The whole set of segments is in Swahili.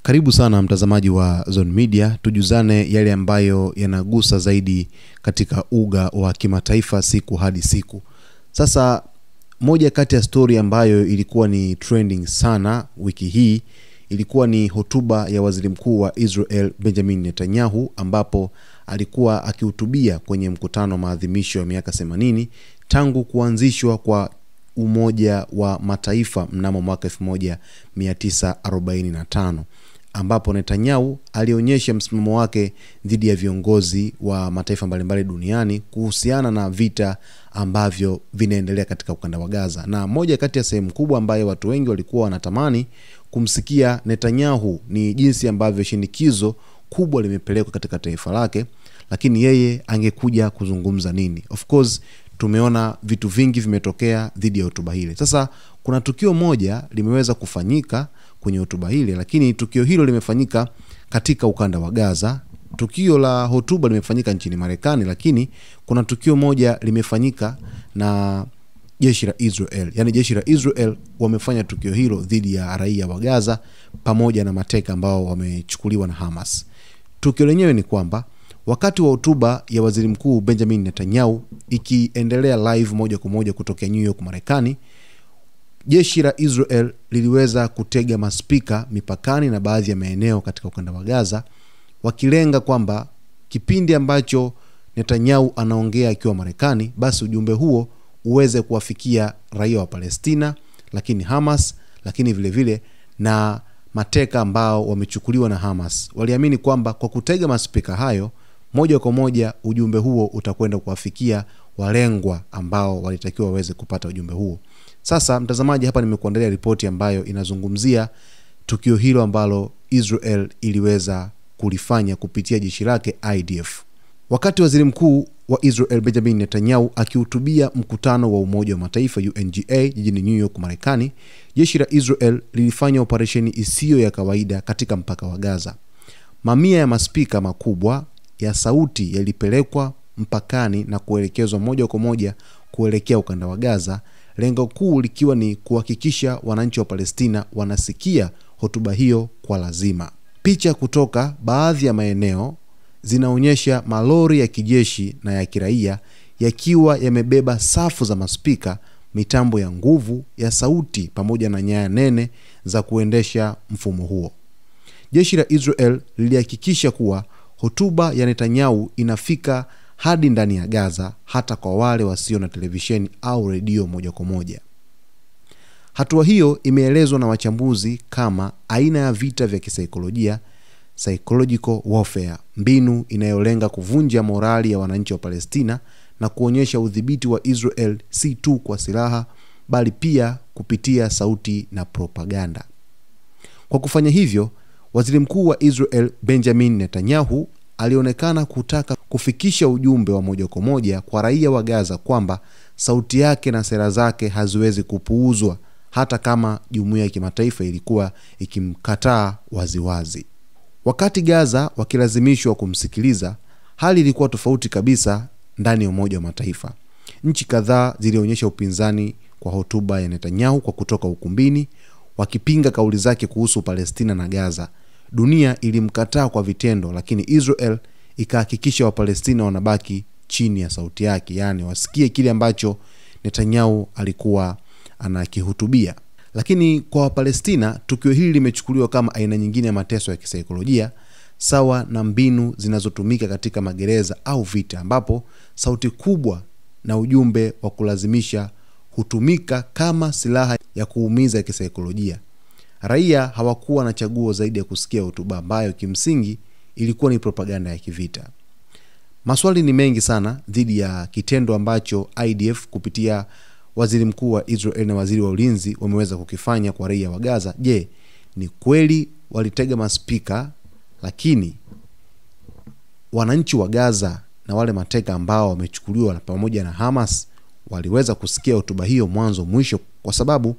Karibu sana mtazamaji wa Zone Media, tujuzane yale ambayo yanagusa zaidi katika uga wa kimataifa siku hadi siku. Sasa moja kati ya story ambayo ilikuwa ni trending sana wiki hii ilikuwa ni hotuba ya waziri mkuu wa Israel Benjamin Netanyahu, ambapo alikuwa akihutubia kwenye mkutano maadhimisho ya miaka 80 tangu kuanzishwa kwa Umoja wa Mataifa mnamo mwaka 1945, ambapo Netanyahu alionyesha msimamo wake dhidi ya viongozi wa mataifa mbalimbali duniani kuhusiana na vita ambavyo vinaendelea katika ukanda wa Gaza. Na moja kati ya sehemu kubwa ambayo watu wengi walikuwa wanatamani kumsikia Netanyahu ni jinsi ambavyo shinikizo kubwa limepelekwa katika taifa lake, lakini yeye angekuja kuzungumza nini. Of course tumeona vitu vingi vimetokea dhidi ya hotuba hile. Sasa kuna tukio moja limeweza kufanyika kwenye hotuba hile, lakini tukio hilo limefanyika katika ukanda wa Gaza. Tukio la hotuba limefanyika nchini Marekani, lakini kuna tukio moja limefanyika na jeshi la Israel. Yaani jeshi la Israel wamefanya tukio hilo dhidi ya raia wa Gaza pamoja na mateka ambao wamechukuliwa na Hamas. Tukio lenyewe ni kwamba wakati wa hotuba ya waziri mkuu Benjamin Netanyahu ikiendelea live moja kwa moja kutokea New York, Marekani, jeshi la Israel liliweza kutega maspika mipakani na baadhi ya maeneo katika ukanda wa Gaza, wakilenga kwamba kipindi ambacho Netanyahu anaongea akiwa Marekani, basi ujumbe huo uweze kuwafikia raia wa Palestina, lakini Hamas, lakini vile vile na mateka ambao wamechukuliwa na Hamas. Waliamini kwamba kwa kutega maspika hayo moja kwa moja ujumbe huo utakwenda kuwafikia walengwa ambao walitakiwa waweze kupata ujumbe huo. Sasa mtazamaji, hapa nimekuandalia ripoti ambayo inazungumzia tukio hilo ambalo Israel iliweza kulifanya kupitia jeshi lake IDF. Wakati waziri mkuu wa Israel Benjamin Netanyahu akihutubia mkutano wa Umoja wa Mataifa UNGA jijini New York, Marekani, jeshi la Israel lilifanya operesheni isiyo ya kawaida katika mpaka wa Gaza. Mamia ya maspika makubwa ya sauti yalipelekwa mpakani na kuelekezwa moja kwa moja kuelekea ukanda wa Gaza, lengo kuu likiwa ni kuhakikisha wananchi wa Palestina wanasikia hotuba hiyo kwa lazima. Picha kutoka baadhi ya maeneo zinaonyesha malori ya kijeshi na ya kiraia yakiwa yamebeba safu za maspika, mitambo ya nguvu ya sauti pamoja na nyaya nene za kuendesha mfumo huo. Jeshi la Israel lilihakikisha kuwa hotuba ya Netanyahu inafika hadi ndani ya Gaza, hata kwa wale wasio na televisheni au redio moja kwa moja. Hatua hiyo imeelezwa na wachambuzi kama aina ya vita vya kisaikolojia, psychological warfare, mbinu inayolenga kuvunja morali ya wananchi wa Palestina na kuonyesha udhibiti wa Israel si tu kwa silaha bali pia kupitia sauti na propaganda. Kwa kufanya hivyo, waziri mkuu wa Israel Benjamin Netanyahu alionekana kutaka kufikisha ujumbe wa moja kwa moja kwa raia wa Gaza kwamba sauti yake na sera zake haziwezi kupuuzwa, hata kama jumuiya ya kimataifa ilikuwa ikimkataa waziwazi. Wakati Gaza wakilazimishwa kumsikiliza, hali ilikuwa tofauti kabisa ndani ya Umoja wa Mataifa. Nchi kadhaa zilionyesha upinzani kwa hotuba ya Netanyahu kwa kutoka ukumbini, wakipinga kauli zake kuhusu Palestina na Gaza. Dunia ilimkataa kwa vitendo, lakini Israel ikahakikisha Wapalestina wanabaki chini ya sauti yake, yani wasikie kile ambacho Netanyahu alikuwa anakihutubia. Lakini kwa Wapalestina, tukio hili limechukuliwa kama aina nyingine ya mateso ya kisaikolojia, sawa na mbinu zinazotumika katika magereza au vita, ambapo sauti kubwa na ujumbe wa kulazimisha hutumika kama silaha ya kuumiza ya kisaikolojia. Raia hawakuwa na chaguo zaidi ya kusikia hotuba ambayo kimsingi ilikuwa ni propaganda ya kivita. Maswali ni mengi sana dhidi ya kitendo ambacho IDF kupitia waziri mkuu wa Israel na waziri wa ulinzi wameweza kukifanya kwa raia wa Gaza. Je, ni kweli walitega maspika, lakini wananchi wa Gaza na wale mateka ambao wamechukuliwa pamoja na Hamas waliweza kusikia hotuba hiyo mwanzo mwisho? Kwa sababu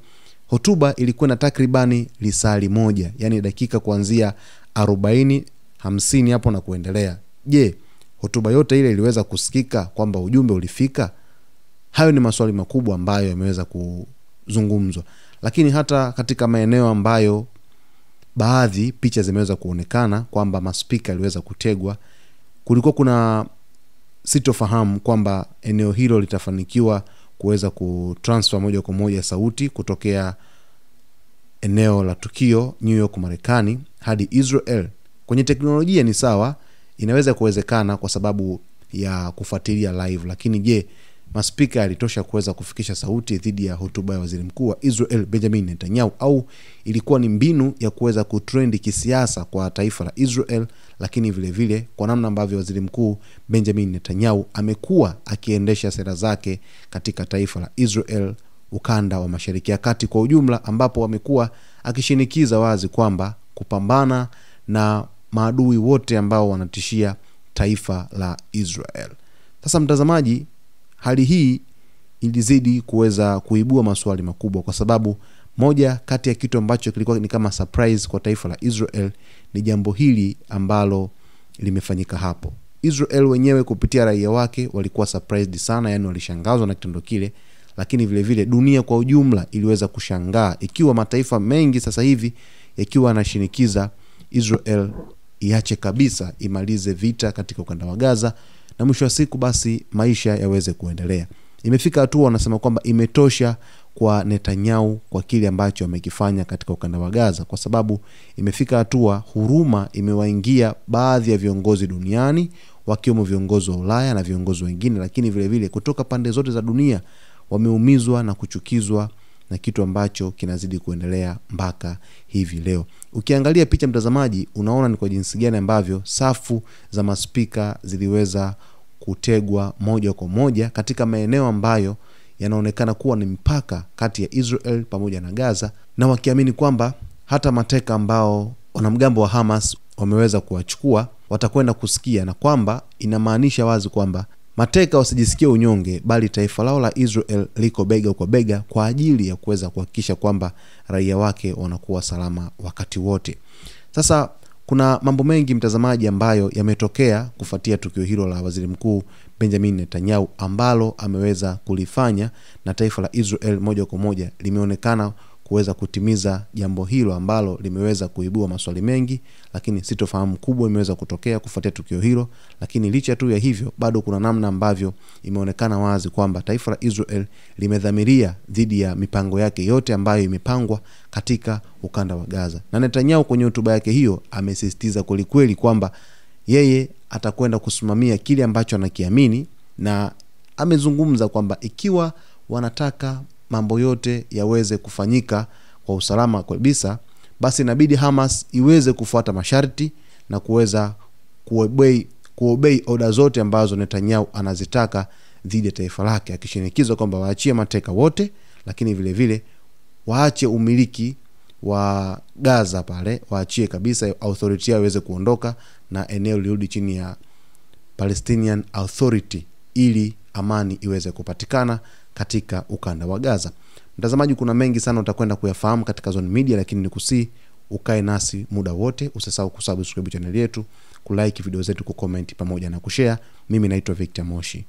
hotuba ilikuwa na takribani lisali moja, yani dakika kuanzia 40, 50 hapo na kuendelea. Je, hotuba yote ile iliweza kusikika kwamba ujumbe ulifika? Hayo ni maswali makubwa ambayo yameweza kuzungumzwa. Lakini hata katika maeneo ambayo baadhi picha zimeweza kuonekana kwamba maspika yaliweza kutegwa. Kulikuwa kuna sitofahamu kwamba eneo hilo litafanikiwa kuweza kutransfer moja kwa moja sauti kutokea eneo la tukio New York Marekani hadi Israel. Kwenye teknolojia ni sawa, inaweza kuwezekana kwa sababu ya kufuatilia live, lakini je, maspika yalitosha kuweza kufikisha sauti dhidi ya hotuba ya waziri mkuu wa Israel Benjamin Netanyahu, au ilikuwa ni mbinu ya kuweza kutrendi kisiasa kwa taifa la Israel, lakini vile vile kwa namna ambavyo waziri mkuu Benjamin Netanyahu amekuwa akiendesha sera zake katika taifa la Israel, ukanda wa Mashariki ya Kati kwa ujumla, ambapo amekuwa akishinikiza wazi kwamba kupambana na maadui wote ambao wanatishia taifa la Israel. Sasa mtazamaji, hali hii ilizidi kuweza kuibua maswali makubwa, kwa sababu moja kati ya kitu ambacho kilikuwa ni kama surprise kwa taifa la Israel ni jambo hili ambalo limefanyika hapo. Israel wenyewe kupitia raia wake walikuwa surprised sana, yani walishangazwa na kitendo kile, lakini vile vile dunia kwa ujumla iliweza kushangaa, ikiwa mataifa mengi sasa hivi yakiwa yanashinikiza Israel iache kabisa, imalize vita katika ukanda wa Gaza, na mwisho wa siku basi maisha yaweze kuendelea. Imefika hatua wanasema kwamba imetosha kwa Netanyahu kwa kile ambacho amekifanya katika ukanda wa Gaza, kwa sababu imefika hatua huruma imewaingia baadhi ya viongozi duniani, wakiwemo viongozi wa Ulaya na viongozi wengine, lakini vile vile kutoka pande zote za dunia wameumizwa na kuchukizwa na kitu ambacho kinazidi kuendelea mpaka hivi leo. Ukiangalia picha mtazamaji, unaona ni kwa jinsi gani ambavyo safu za maspika ziliweza kutegwa moja kwa moja katika maeneo ambayo yanaonekana kuwa ni mpaka kati ya Israel pamoja na Gaza, na wakiamini kwamba hata mateka ambao wanamgambo wa Hamas wameweza kuwachukua watakwenda kusikia, na kwamba inamaanisha wazi kwamba mateka wasijisikie unyonge, bali taifa lao la Israel liko bega kwa bega kwa ajili ya kuweza kuhakikisha kwamba raia wake wanakuwa salama wakati wote. Sasa kuna mambo mengi mtazamaji ambayo yametokea kufuatia tukio hilo la waziri mkuu Benjamin Netanyahu ambalo ameweza kulifanya, na taifa la Israel moja kwa moja limeonekana kuweza kutimiza jambo hilo ambalo limeweza kuibua maswali mengi, lakini sitofahamu kubwa imeweza kutokea kufuatia tukio hilo. Lakini licha tu ya hivyo, bado kuna namna ambavyo imeonekana wazi kwamba taifa la Israel limedhamiria dhidi ya mipango yake yote ambayo imepangwa katika ukanda wa Gaza. Na Netanyahu kwenye hotuba yake hiyo amesisitiza kweli kwamba yeye atakwenda kusimamia kile ambacho anakiamini, na amezungumza kwamba ikiwa wanataka mambo yote yaweze kufanyika kwa usalama kabisa, basi inabidi Hamas iweze kufuata masharti na kuweza kuobey oda zote ambazo Netanyahu anazitaka dhidi ya taifa lake, akishinikiza kwamba waachie mateka wote, lakini vile vile waache umiliki wa Gaza pale, waachie kabisa, authority iweze kuondoka na eneo lirudi chini ya Palestinian Authority ili amani iweze kupatikana katika ukanda wa Gaza. Mtazamaji, kuna mengi sana utakwenda kuyafahamu katika Zone Media, lakini nikusii ukae nasi muda wote. Usisahau kusubscribe channel yetu, kulike video zetu, kucomment pamoja na kushare. Mimi naitwa Victor Moshi.